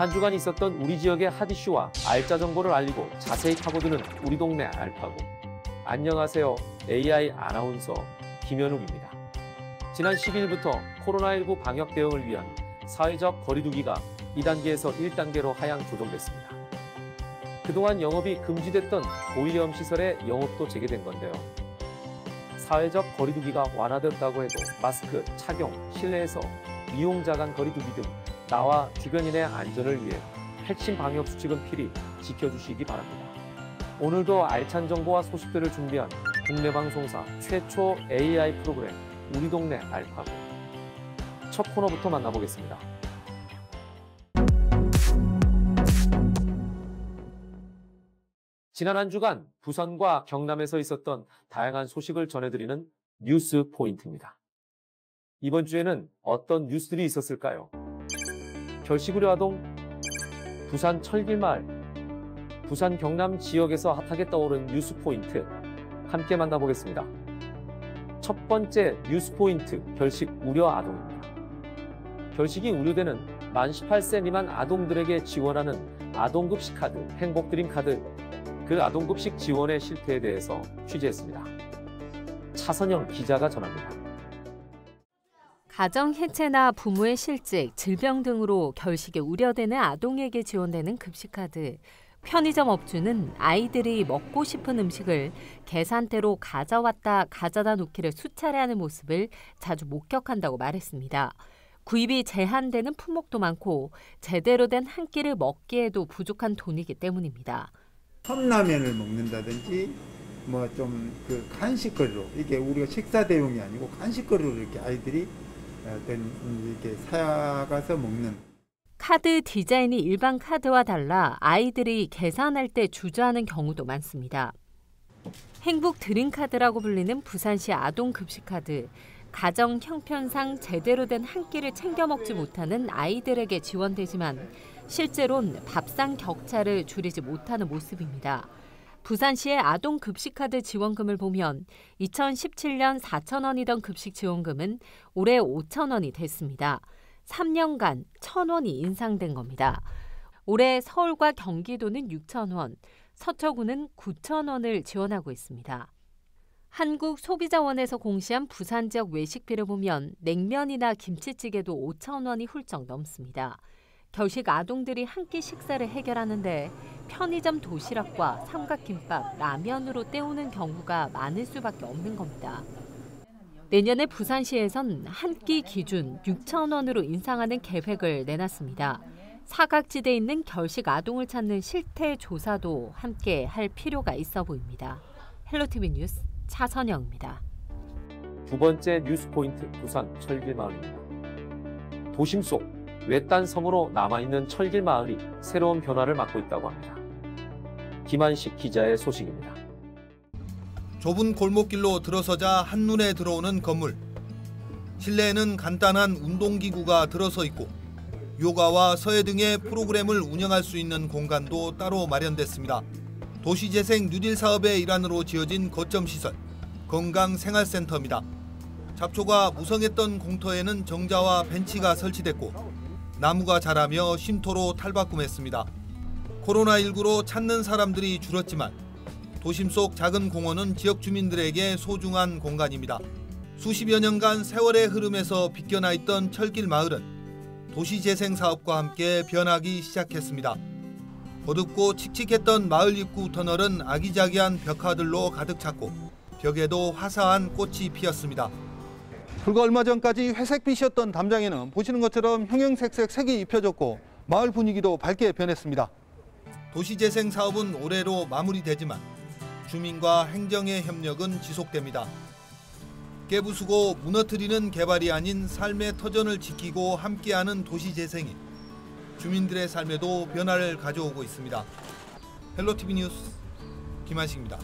한 주간 있었던 우리 지역의 핫 이슈와 알짜 정보를 알리고 자세히 파고드는 우리 동네 알파고. 안녕하세요. AI 아나운서 김현욱입니다. 지난 10일부터 코로나19 방역 대응을 위한 사회적 거리두기가 2단계에서 1단계로 하향 조정됐습니다. 그동안 영업이 금지됐던 보일염 시설의 영업도 재개된 건데요. 사회적 거리두기가 완화됐다고 해도 마스크 착용, 실내에서 이용자 간 거리두기 등 나와 주변인의 안전을 위해 핵심 방역 수칙은 필히 지켜주시기 바랍니다. 오늘도 알찬 정보와 소식들을 준비한 국내 방송사 최초 AI 프로그램 우리 동네 알파고. 첫 코너부터 만나보겠습니다. 지난 한 주간 부산과 경남에서 있었던 다양한 소식을 전해드리는 뉴스 포인트입니다. 이번 주에는 어떤 뉴스들이 있었을까요? 결식우려 아동, 부산 철길마을, 부산 경남 지역에서 핫하게 떠오른 뉴스 포인트 함께 만나보겠습니다. 첫 번째 뉴스 포인트, 결식 우려 아동입니다. 결식이 우려되는 만 18세 미만 아동들에게 지원하는 아동급식 카드, 행복드림 카드, 그 아동급식 지원의 실태에 대해서 취재했습니다. 차선영 기자가 전합니다. 가정 해체나 부모의 실직, 질병 등으로 결식이 우려되는 아동에게 지원되는 급식카드. 편의점 업주는 아이들이 먹고 싶은 음식을 계산대로 가져왔다 가져다 놓기를 수차례 하는 모습을 자주 목격한다고 말했습니다. 구입이 제한되는 품목도 많고 제대로 된 한 끼를 먹기에도 부족한 돈이기 때문입니다. 컵라면을 먹는다든지 뭐 좀 그 간식거리로, 이게 우리가 식사 대용이 아니고 간식거리로 이렇게 아이들이 이렇게 사가서 먹는. 카드 디자인이 일반 카드와 달라 아이들이 계산할 때 주저하는 경우도 많습니다. 행복 드림카드라고 불리는 부산시 아동급식카드. 가정 형편상 제대로 된 한 끼를 챙겨 먹지 못하는 아이들에게 지원되지만 실제로는 밥상 격차를 줄이지 못하는 모습입니다. 부산시의 아동급식카드 지원금을 보면 2017년 4,000원이던 급식 지원금은 올해 5,000원이 됐습니다. 3년간 1,000원이 인상된 겁니다. 올해 서울과 경기도는 6,000원, 서초구는 9,000원을 지원하고 있습니다. 한국소비자원에서 공시한 부산 지역 외식비를 보면 냉면이나 김치찌개도 5,000원이 훌쩍 넘습니다. 결식 아동들이 한 끼 식사를 해결하는데 편의점 도시락과 삼각김밥, 라면으로 때우는 경우가 많을 수밖에 없는 겁니다. 내년에 부산시에선 한 끼 기준 6,000원으로 인상하는 계획을 내놨습니다. 사각지대에 있는 결식 아동을 찾는 실태 조사도 함께 할 필요가 있어 보입니다. 헬로티비 뉴스 차선영입니다. 두 번째 뉴스 포인트, 부산 철길마을입니다. 도심 속 외딴 섬으로 남아있는 철길마을이 새로운 변화를 맞고 있다고 합니다. 김한식 기자의 소식입니다. 좁은 골목길로 들어서자 한눈에 들어오는 건물. 실내에는 간단한 운동기구가 들어서 있고 요가와 서예 등의 프로그램을 운영할 수 있는 공간도 따로 마련됐습니다. 도시재생 뉴딜 사업의 일환으로 지어진 거점 시설, 건강생활센터입니다. 잡초가 무성했던 공터에는 정자와 벤치가 설치됐고 나무가 자라며 쉼터로 탈바꿈했습니다. 코로나19로 찾는 사람들이 줄었지만 도심 속 작은 공원은 지역 주민들에게 소중한 공간입니다. 수십여 년간 세월의 흐름에서 비껴나 있던 철길 마을은 도시재생 사업과 함께 변하기 시작했습니다. 어둡고 칙칙했던 마을 입구 터널은 아기자기한 벽화들로 가득 찼고 벽에도 화사한 꽃이 피었습니다. 불과 얼마 전까지 회색빛이었던 담장에는 보시는 것처럼 형형색색 색이 입혀졌고 마을 분위기도 밝게 변했습니다. 도시재생 사업은 올해로 마무리되지만 주민과 행정의 협력은 지속됩니다. 깨부수고 무너뜨리는 개발이 아닌 삶의 터전을 지키고 함께하는 도시재생이 주민들의 삶에도 변화를 가져오고 있습니다. 헬로티비 뉴스 김한식입니다.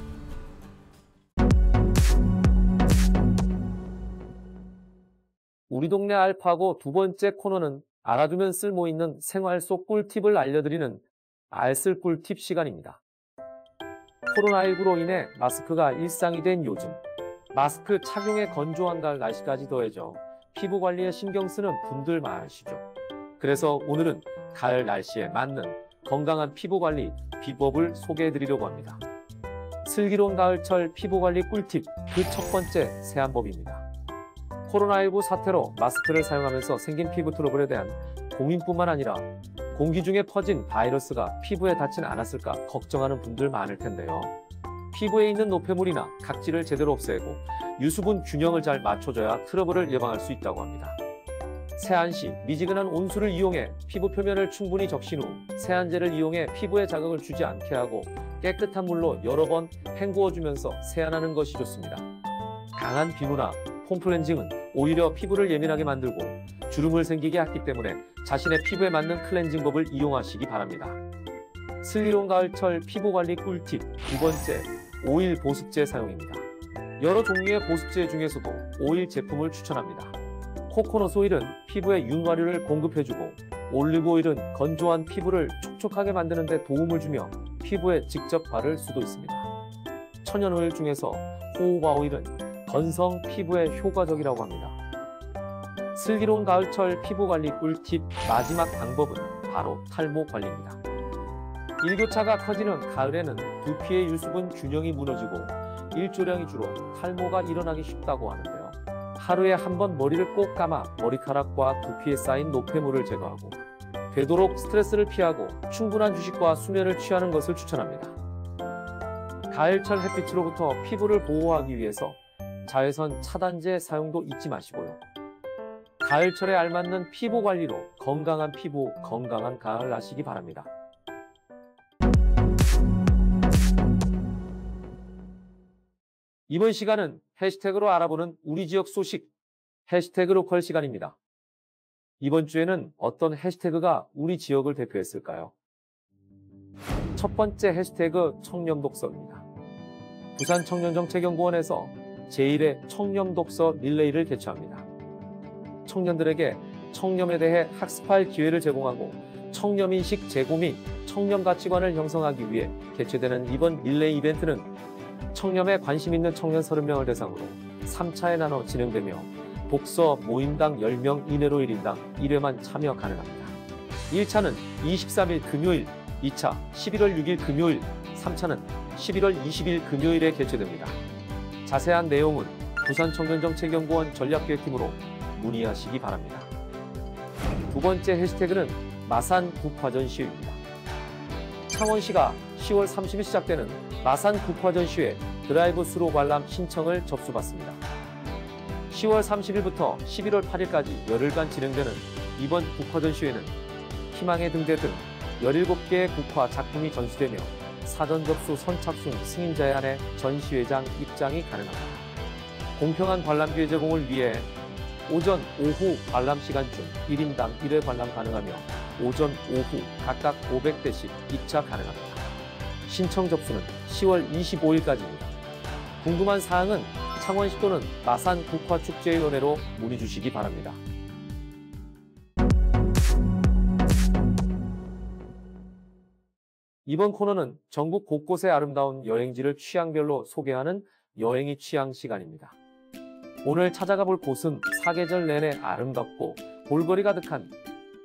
우리 동네 알파고 두 번째 코너는 알아두면 쓸모있는 생활 속 꿀팁을 알려드리는 알쓸 꿀팁 시간입니다. 코로나19로 인해 마스크가 일상이 된 요즘, 마스크 착용에 건조한 가을 날씨까지 더해져 피부 관리에 신경 쓰는 분들 많으시죠. 그래서 오늘은 가을 날씨에 맞는 건강한 피부관리 비법을 소개해드리려고 합니다. 슬기로운 가을철 피부관리 꿀팁 그 첫 번째 세안법입니다. 코로나19 사태로 마스크를 사용하면서 생긴 피부 트러블에 대한 고민뿐만 아니라 공기 중에 퍼진 바이러스가 피부에 닿진 않았을까 걱정하는 분들 많을 텐데요. 피부에 있는 노폐물이나 각질을 제대로 없애고 유수분 균형을 잘 맞춰줘야 트러블을 예방할 수 있다고 합니다. 세안 시 미지근한 온수를 이용해 피부 표면을 충분히 적신 후 세안제를 이용해 피부에 자극을 주지 않게 하고 깨끗한 물로 여러 번 헹구어주면서 세안하는 것이 좋습니다. 강한 비누나 폼 클렌징은 오히려 피부를 예민하게 만들고 주름을 생기게 하기 때문에 자신의 피부에 맞는 클렌징법을 이용하시기 바랍니다. 슬기로운 가을철 피부관리 꿀팁 두 번째, 오일 보습제 사용입니다. 여러 종류의 보습제 중에서도 오일 제품을 추천합니다. 코코넛 오일은 피부에 윤활유를 공급해주고 올리브 오일은 건조한 피부를 촉촉하게 만드는 데 도움을 주며 피부에 직접 바를 수도 있습니다. 천연 오일 중에서 호호바 오일은 건성 피부에 효과적이라고 합니다. 슬기로운 가을철 피부관리 꿀팁 마지막 방법은 바로 탈모 관리입니다. 일교차가 커지는 가을에는 두피의 유수분 균형이 무너지고 일조량이 줄어 탈모가 일어나기 쉽다고 하는데요. 하루에 한 번 머리를 꼭 감아 머리카락과 두피에 쌓인 노폐물을 제거하고 되도록 스트레스를 피하고 충분한 휴식과 수면을 취하는 것을 추천합니다. 가을철 햇빛으로부터 피부를 보호하기 위해서 자외선 차단제 사용도 잊지 마시고요. 가을철에 알맞는 피부 관리로 건강한 피부, 건강한 가을 나시기 바랍니다. 이번 시간은 해시태그로 알아보는 우리 지역 소식, 해시태그 로컬 시간입니다. 이번 주에는 어떤 해시태그가 우리 지역을 대표했을까요? 첫 번째 해시태그 청렴독서입니다. 부산 청년정책연구원에서 제1회 청렴독서 릴레이를 개최합니다. 청년들에게 청렴에 대해 학습할 기회를 제공하고 청렴인식 제고 및 청렴 가치관을 형성하기 위해 개최되는 이번 릴레이 이벤트는 청렴에 관심 있는 청년 30명을 대상으로 3차에 나눠 진행되며 독서 모임당 10명 이내로 1인당 1회만 참여 가능합니다. 1차는 23일 금요일, 2차 11월 6일 금요일, 3차는 11월 20일 금요일에 개최됩니다. 자세한 내용은 부산청년정책연구원 전략기획팀으로 문의하시기 바랍니다. 두 번째 해시태그는 마산 국화전 시위입니다. 창원시가 10월 30일 시작되는 마산 국화전 시위에 드라이브 스루 관람 신청을 접수받습니다. 10월 30일부터 11월 8일까지 열흘간 진행되는 이번 국화전 시위에는 희망의 등대 등 17개의 국화 작품이 전시되며 사전 접수 선착순 승인자에 한해 전시회장 입장이 가능합니다. 공평한 관람 기회 제공을 위해 오전, 오후 관람 시간 중 1인당 1회 관람 가능하며 오전, 오후 각각 500대씩 입차 가능합니다. 신청 접수는 10월 25일까지입니다. 궁금한 사항은 창원시 또는 마산 국화축제위원회로 문의 주시기 바랍니다. 이번 코너는 전국 곳곳의 아름다운 여행지를 취향별로 소개하는 여행이 취향 시간입니다. 오늘 찾아가 볼 곳은 사계절 내내 아름답고 볼거리 가득한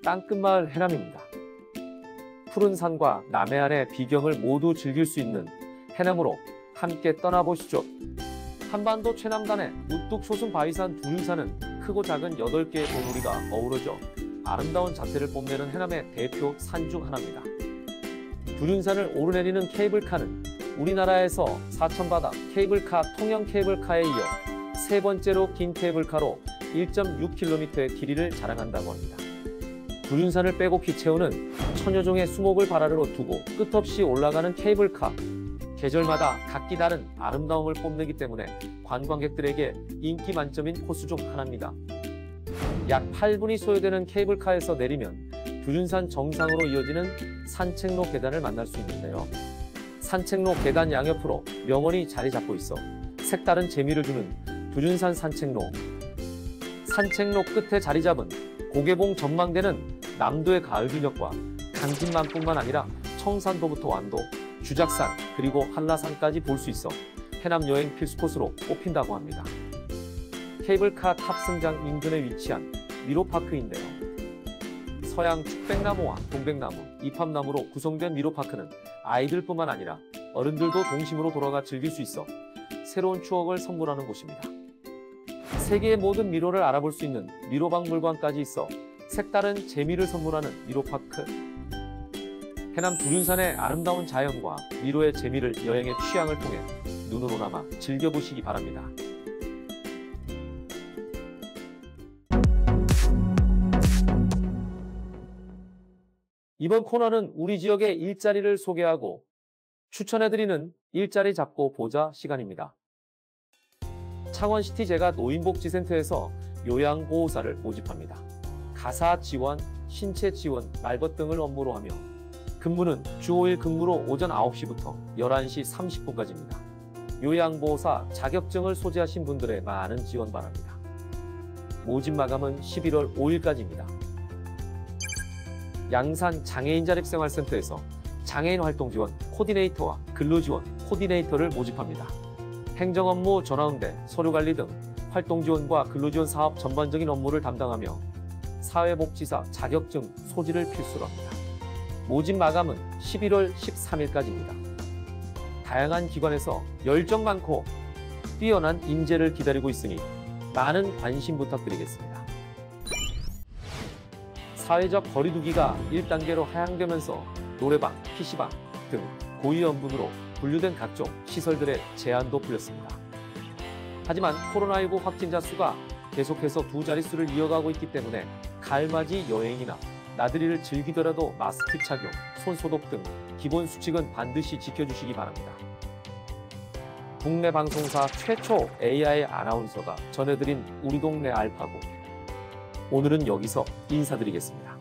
땅끝마을 해남입니다. 푸른 산과 남해안의 비경을 모두 즐길 수 있는 해남으로 함께 떠나보시죠. 한반도 최남단의 우뚝 솟은 바위산 두륜산은 크고 작은 8개의 봉우리가 어우러져 아름다운 자태를 뽐내는 해남의 대표 산 중 하나입니다. 두륜산을 오르내리는 케이블카는 우리나라에서 사천바다 케이블카 통영 케이블카에 이어 세 번째로 긴 케이블카로 1.6km의 길이를 자랑한다고 합니다. 두륜산을 빼곡히 채우는 천여 종의 수목을 발아래로 두고 끝없이 올라가는 케이블카. 계절마다 각기 다른 아름다움을 뽐내기 때문에 관광객들에게 인기 만점인 코스 중 하나입니다. 약 8분이 소요되는 케이블카에서 내리면 두륜산 정상으로 이어지는 산책로 계단을 만날 수 있는데요. 산책로 계단 양옆으로 명원이 자리 잡고 있어 색다른 재미를 주는 두륜산 산책로. 산책로 끝에 자리 잡은 고개봉 전망대는 남도의 가을 균역과 강진만뿐만 아니라 청산도부터 완도, 주작산 그리고 한라산까지 볼 수 있어 해남 여행 필수 코스로 꼽힌다고 합니다. 케이블카 탑승장 인근에 위치한 미로파크인데요. 서양 축백나무와 동백나무, 이팝나무로 구성된 미로파크는 아이들뿐만 아니라 어른들도 동심으로 돌아가 즐길 수 있어 새로운 추억을 선물하는 곳입니다. 세계의 모든 미로를 알아볼 수 있는 미로박물관까지 있어 색다른 재미를 선물하는 미로파크. 해남 두륜산의 아름다운 자연과 미로의 재미를 여행의 취향을 통해 눈으로나마 즐겨보시기 바랍니다. 이번 코너는 우리 지역의 일자리를 소개하고 추천해드리는 일자리 잡고 보자 시간입니다. 창원시티제가 노인복지센터에서 요양보호사를 모집합니다. 가사 지원, 신체 지원, 말벗 등을 업무로 하며 근무는 주 5일 근무로 오전 9시부터 11시 30분까지입니다. 요양보호사 자격증을 소지하신 분들의 많은 지원 바랍니다. 모집 마감은 11월 5일까지입니다. 양산 장애인자립생활센터에서 장애인 활동 지원 코디네이터와 근로지원 코디네이터를 모집합니다. 행정업무 전화응대, 서류관리 등 활동지원과 근로지원 사업 전반적인 업무를 담당하며 사회복지사 자격증 소지를 필수로 합니다. 모집 마감은 11월 13일까지입니다. 다양한 기관에서 열정 많고 뛰어난 인재를 기다리고 있으니 많은 관심 부탁드리겠습니다. 사회적 거리두기가 1단계로 하향되면서 노래방, PC방 등 고위험군으로 분류된 각종 시설들의 제한도 풀렸습니다. 하지만 코로나19 확진자 수가 계속해서 두 자릿수를 이어가고 있기 때문에 가을맞이 여행이나 나들이를 즐기더라도 마스크 착용, 손소독 등 기본 수칙은 반드시 지켜주시기 바랍니다. 국내 방송사 최초 AI 아나운서가 전해드린 우리 동네 알파고. 오늘은 여기서 인사드리겠습니다.